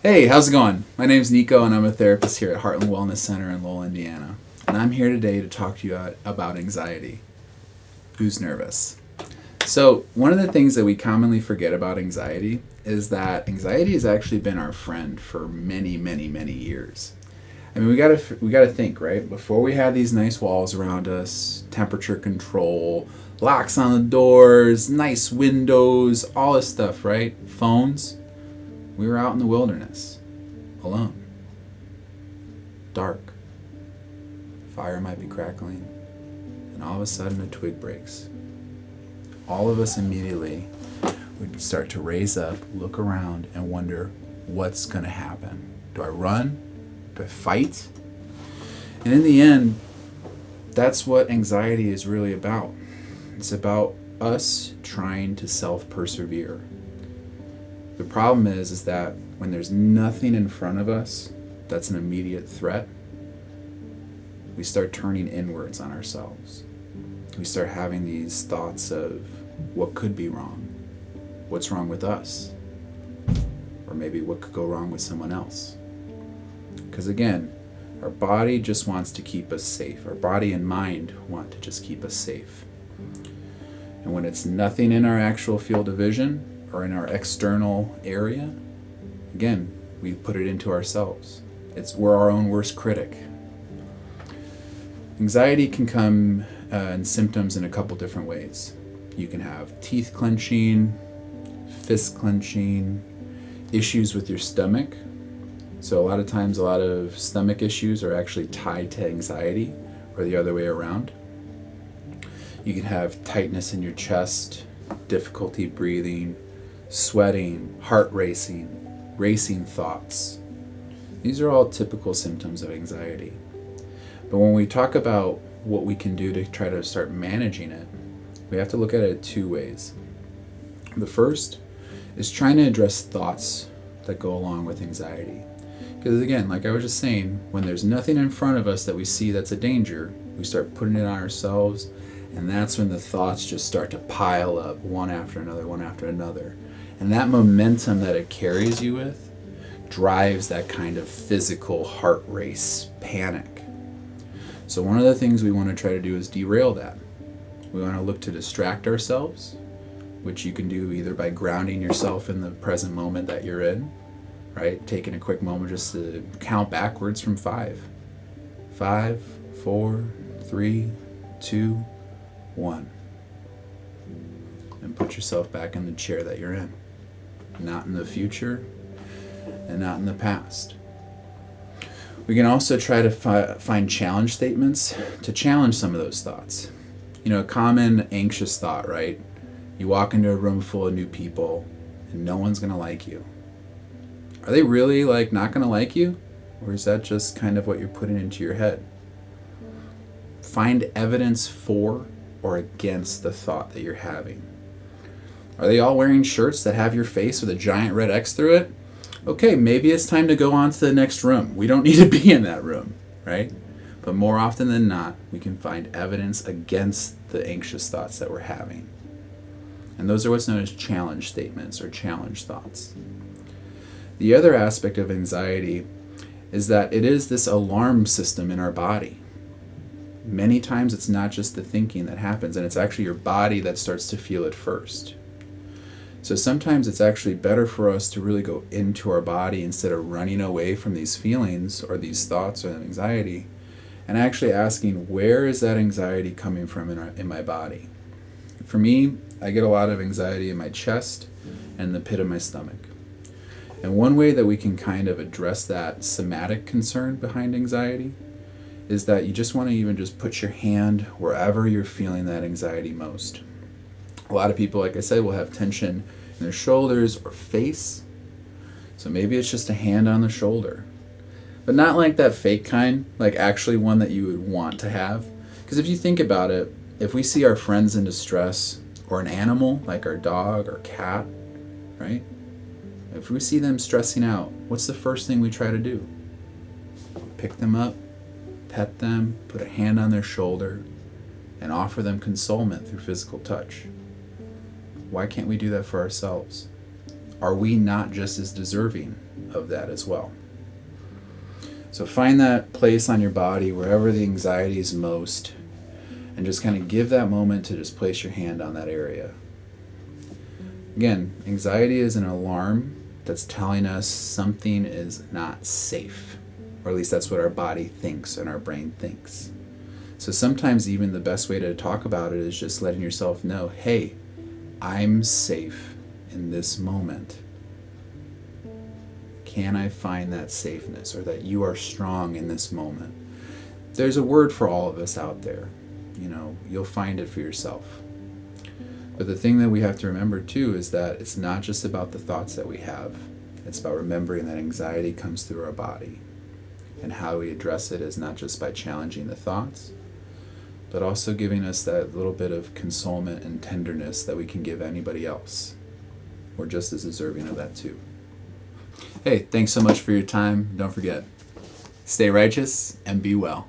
Hey, how's it going? My name's Nico, and I'm a therapist here at Heartland Wellness Center in Lowell, Indiana. And I'm here today to talk to you about anxiety. Who's nervous? So, one of the things that we commonly forget about anxiety is that anxiety has actually been our friend for many, many, many years. I mean, we gotta think, right? Before we had these nice walls around us, temperature control, locks on the doors, nice windows, all this stuff, right? Phones. We were out in the wilderness, alone, dark. Fire might be crackling, and all of a sudden a twig breaks. All of us immediately would start to raise up, look around, and wonder what's going to happen. Do I run? Do I fight? And in the end, that's what anxiety is really about. It's about us trying to self-persevere. The problem is that when there's nothing in front of us that's an immediate threat, we start turning inwards on ourselves. We start having these thoughts of what could be wrong, what's wrong with us, or maybe what could go wrong with someone else. Because again, our body just wants to keep us safe. Our body and mind want to just keep us safe. And when it's nothing in our actual field of vision, or in our external area, again, we put it into ourselves. We're our own worst critic. Anxiety can come in symptoms in a couple different ways. You can have teeth clenching, fist clenching, issues with your stomach. So a lot of times, a lot of stomach issues are actually tied to anxiety, or the other way around. You can have tightness in your chest, difficulty breathing, sweating, heart racing, racing thoughts. These are all typical symptoms of anxiety. But when we talk about what we can do to try to start managing it, we have to look at it two ways. The first is trying to address thoughts that go along with anxiety. Because again, like I was just saying, when there's nothing in front of us that we see that's a danger, we start putting it on ourselves, and that's when the thoughts just start to pile up one after another, one after another. And that momentum that it carries you with drives that kind of physical heart race panic. So one of the things we want to try to do is derail that. We want to look to distract ourselves, which you can do either by grounding yourself in the present moment that you're in, right? Taking a quick moment just to count backwards from 5. 5, 4, 3, 2, 1. And put yourself back in the chair that you're in. Not in the future and not in the past. We can also try to find challenge statements to challenge some of those thoughts. You know, a common anxious thought, right? You walk into a room full of new people and no one's going to like you. Are they really not going to like you? Or is that just kind of what you're putting into your head? Find evidence for or against the thought that you're having. Are they all wearing shirts that have your face with a giant red X through it? Okay, maybe it's time to go on to the next room. We don't need to be in that room, right? But more often than not, we can find evidence against the anxious thoughts that we're having. And those are what's known as challenge statements or challenge thoughts. The other aspect of anxiety is that it is this alarm system in our body. Many times it's not just the thinking that happens, and it's actually your body that starts to feel it first. So sometimes it's actually better for us to really go into our body instead of running away from these feelings or these thoughts or anxiety, and actually asking, where is that anxiety coming from in my body? For me, I get a lot of anxiety in my chest and the pit of my stomach. And one way that we can kind of address that somatic concern behind anxiety is that you just want to even just put your hand wherever you're feeling that anxiety most. A lot of people, like I said, will have tension in their shoulders or face. So maybe it's just a hand on the shoulder. But not like that fake kind, like actually one that you would want to have. Because if you think about it, if we see our friends in distress, or an animal like our dog or cat, right? If we see them stressing out, what's the first thing we try to do? Pick them up, pet them, put a hand on their shoulder, and offer them consolement through physical touch. Why can't we do that for ourselves? Are we not just as deserving of that as well. So find that place on your body wherever the anxiety is most, and just kind of give that moment to just place your hand on that area. Again, anxiety is an alarm that's telling us something is not safe, or at least that's what our body thinks and our brain thinks. So sometimes even the best way to talk about it is just letting yourself know, hey, I'm safe in this moment. Can I find that safeness, or that you are strong in this moment? There's a word for all of us out there. You'll find it for yourself. But the thing that we have to remember too is that it's not just about the thoughts that we have. It's about remembering that anxiety comes through our body. And how we address it is not just by challenging the thoughts, but also giving us that little bit of consolement and tenderness that we can give anybody else. We're just as deserving of that too. Hey, thanks so much for your time. Don't forget, stay righteous and be well.